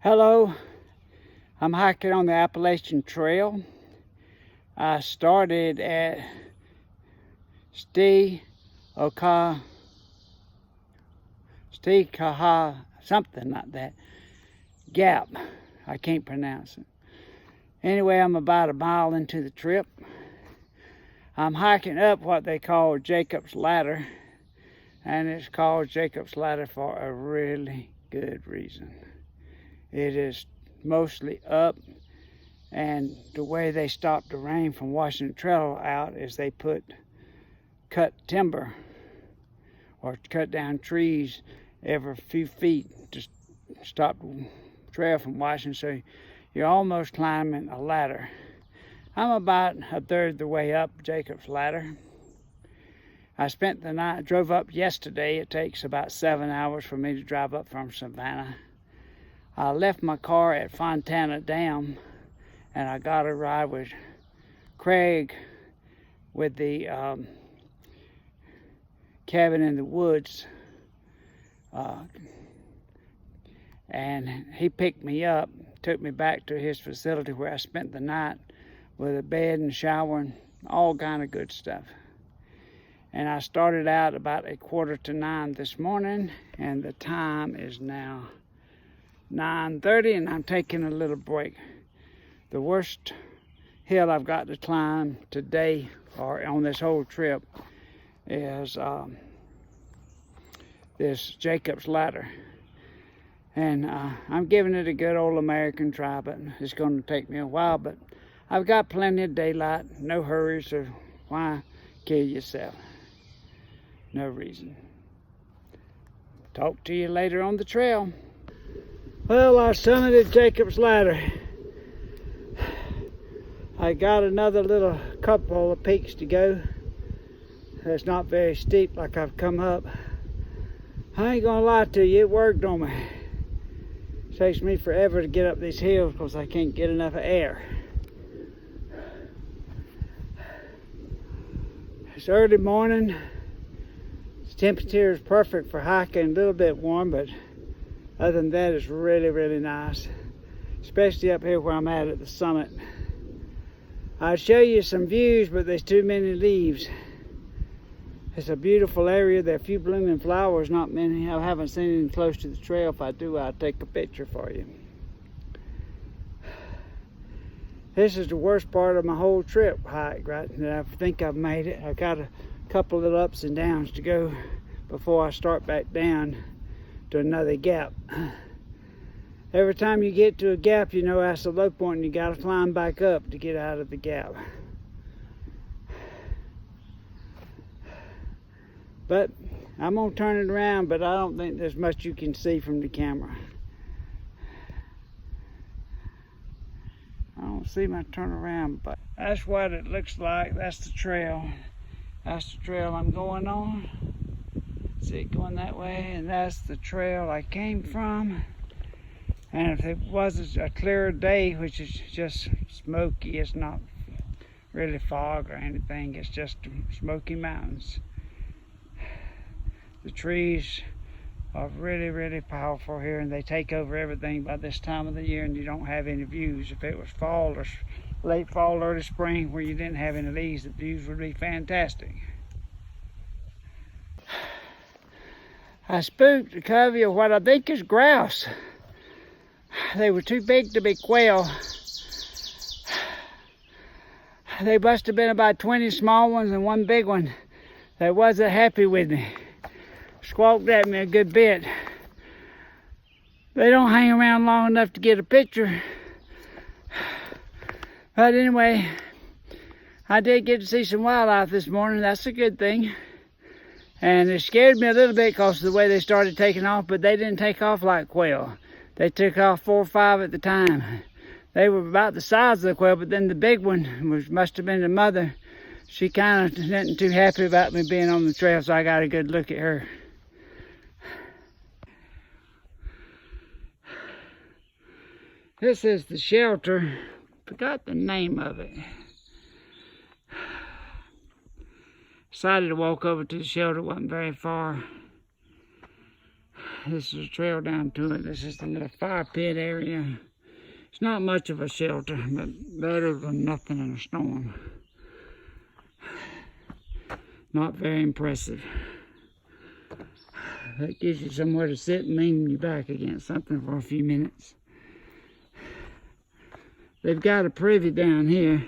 Hello, I'm hiking on the Appalachian Trail. I started at Stecoah, something like that, gap. I can't pronounce it. Anyway, I'm about a mile into the trip. I'm hiking up what they call Jacob's Ladder, and it's called Jacob's Ladder for a really good reason. It is mostly up, and the way they stop the rain from washing the trail out is they cut timber or cut down trees every few feet to stop the trail from washing, so you're almost climbing a ladder. I'm about a third of the way up Jacob's Ladder. I spent the night, drove up yesterday. It takes about 7 hours for me to drive up from Savannah. I left my car at Fontana Dam, and I got a ride with Craig with the cabin in the woods, and he picked me up, took me back to his facility where I spent the night with a bed and shower and all kind of good stuff. And I started out about 8:45 this morning, and the time is now 9:30, and I'm taking a little break. The worst hill I've got to climb today or on this whole trip is this Jacob's Ladder. And I'm giving it a good old American try, but it's going to take me a while. But I've got plenty of daylight, no hurry, so why kill yourself? No reason. Talk to you later on the trail. Well, I summited Jacob's Ladder. I got another little couple of peaks to go. It's not very steep like I've come up. I ain't gonna lie to you, it worked on me. It takes me forever to get up these hills because I can't get enough air. It's early morning. The temperature is perfect for hiking, a little bit warm, but other than that, it's really, really nice, especially up here where I'm at the summit. I'd show you some views, but there's too many leaves. It's a beautiful area. There are a few blooming flowers, not many. I haven't seen any close to the trail. If I do, I'll take a picture for you. This is the worst part of my whole trip hike, right? And I think I've made it. I've got a couple of ups and downs to go before I start back down to another gap. Every time you get to a gap, you know that's the low point, and you got to climb back up to get out of the gap. But I'm gonna turn it around, but I don't think there's much you can see from the camera. I don't see my turnaround, but that's what it looks like. That's the trail. That's the trail I'm going on. See it going that way, and that's the trail I came from. And if it was a clearer day, which is just smoky, it's not really fog or anything, it's just smoky mountains. The trees are really, really powerful here, and they take over everything by this time of the year, and you don't have any views. If it was fall or late fall, early spring, where you didn't have any leaves, the views would be fantastic. I spooked a covey of what I think is grouse. They were too big to be quail. They must have been about 20 small ones and one big one that wasn't happy with me. Squawked at me a good bit. They don't hang around long enough to get a picture. But anyway, I did get to see some wildlife this morning. That's a good thing. And it scared me a little bit because of the way they started taking off, but they didn't take off like quail. They took off 4 or 5 at the time. They were about the size of the quail, but then the big one must have been the mother. She kind of wasn't too happy about me being on the trail, so I got a good look at her. This is the shelter. Forgot the name of it. Decided to walk over to the shelter. It wasn't very far. This is a trail down to it. This is the little fire pit area. It's not much of a shelter, but better than nothing in a storm. Not very impressive. That gives you somewhere to sit and lean your back against something for a few minutes. They've got a privy down here.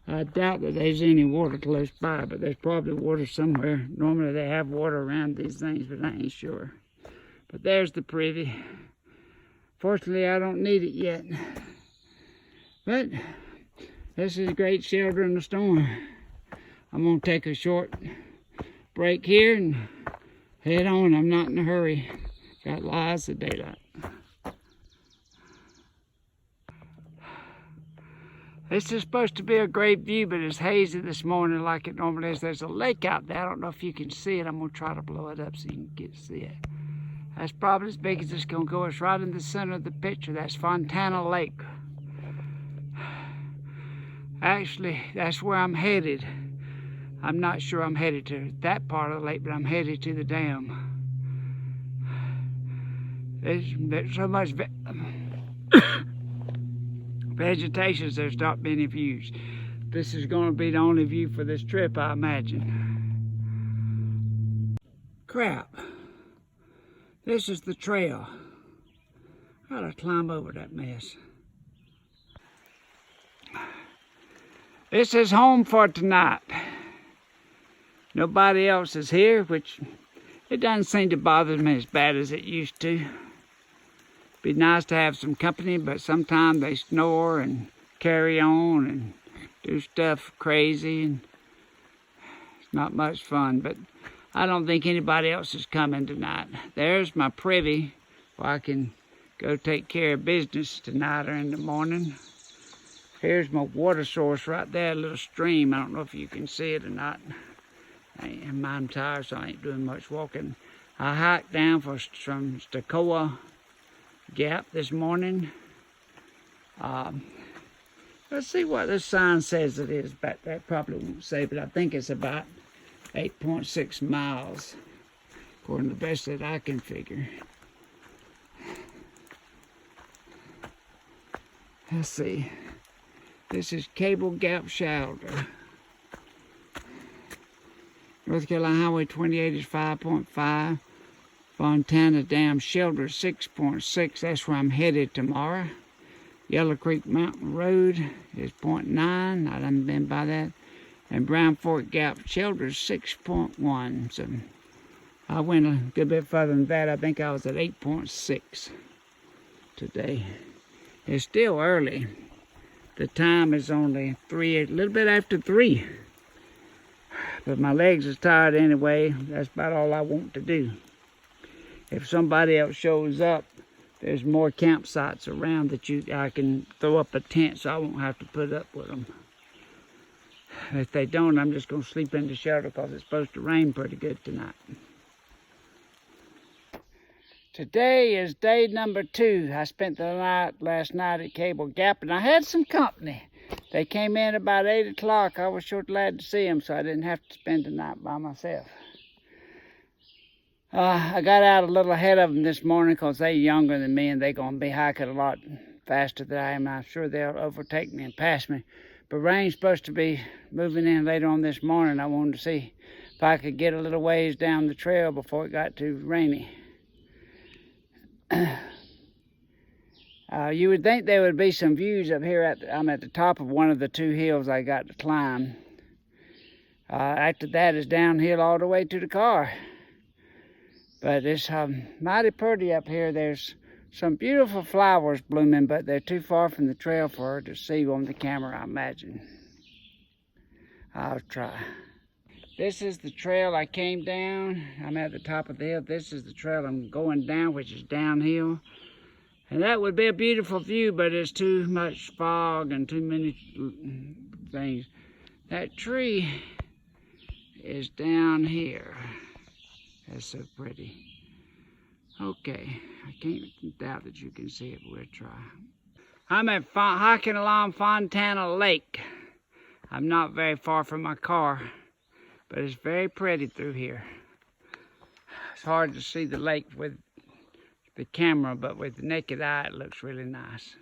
I doubt that there's any water close by, but there's probably water somewhere. Normally they have water around these things, but I ain't sure. But there's the privy. Fortunately, I don't need it yet. But this is a great shelter in the storm. I'm gonna take a short break here and head on. I'm not in a hurry. Got lots of daylight. This is supposed to be a great view, but it's hazy this morning like it normally is. There's a lake out there. I don't know if you can see it. I'm gonna try to blow it up so you can get to see it. That's probably as big as it's gonna go. It's right in the center of the picture. That's Fontana Lake. Actually, that's where I'm headed. I'm not sure I'm headed to that part of the lake, but I'm headed to the dam. There's so much vegetation, there's not many views. This is going to be the only view for this trip, I imagine. Crap. This is the trail. Gotta climb over that mess. This is home for tonight. Nobody else is here, which it doesn't seem to bother me as bad as it used to. Be nice to have some company, but sometimes they snore and carry on and do stuff crazy, and it's not much fun. But I don't think anybody else is coming tonight. There's my privy where I can go take care of business tonight or in the morning. Here's my water source right there, a little stream. I don't know if you can see it or not. I'm tired, so I ain't doing much walking. I hiked down from Stecoah Gap this morning. Let's see what this sign says it is back there. Probably won't say, but I think it's about 8.6 miles, according to the best that I can figure. Let's see. This is Cable Gap Shelter. North Carolina Highway 28 is 5.5. Fontana Dam Shelter 6.6. That's where I'm headed tomorrow. Yellow Creek Mountain Road is 0.9. I haven't been by that. And Brown Fork Gap Shelter is 6.1. So I went a good bit further than that. I think I was at 8.6 today. It's still early. The time is only a little bit after 3. But my legs are tired anyway. That's about all I want to do. If somebody else shows up, there's more campsites around that I can throw up a tent so I won't have to put up with them. If they don't, I'm just going to sleep in the shelter because it's supposed to rain pretty good tonight. Today is day number 2. I spent the night last night at Cable Gap, and I had some company. They came in about 8 o'clock. I was sure glad to see them, so I didn't have to spend the night by myself. I got out a little ahead of them this morning because they're younger than me, and they're going to be hiking a lot faster than I am. I'm sure they'll overtake me and pass me. But rain's supposed to be moving in later on this morning. I wanted to see if I could get a little ways down the trail before it got too rainy. You would think there would be some views up here. I'm at the top of one of the 2 hills I got to climb. After that is downhill all the way to the car. But it's mighty pretty up here. There's some beautiful flowers blooming, but they're too far from the trail for her to see on the camera, I imagine. I'll try. This is the trail I came down. I'm at the top of the hill. This is the trail I'm going down, which is downhill. And that would be a beautiful view, but it's too much fog and too many things. That tree is down here. That's so pretty. Okay, I can't doubt that you can see it, but we'll try. I'm hiking along Fontana Lake. I'm not very far from my car, but it's very pretty through here. It's hard to see the lake with the camera, but with the naked eye, it looks really nice.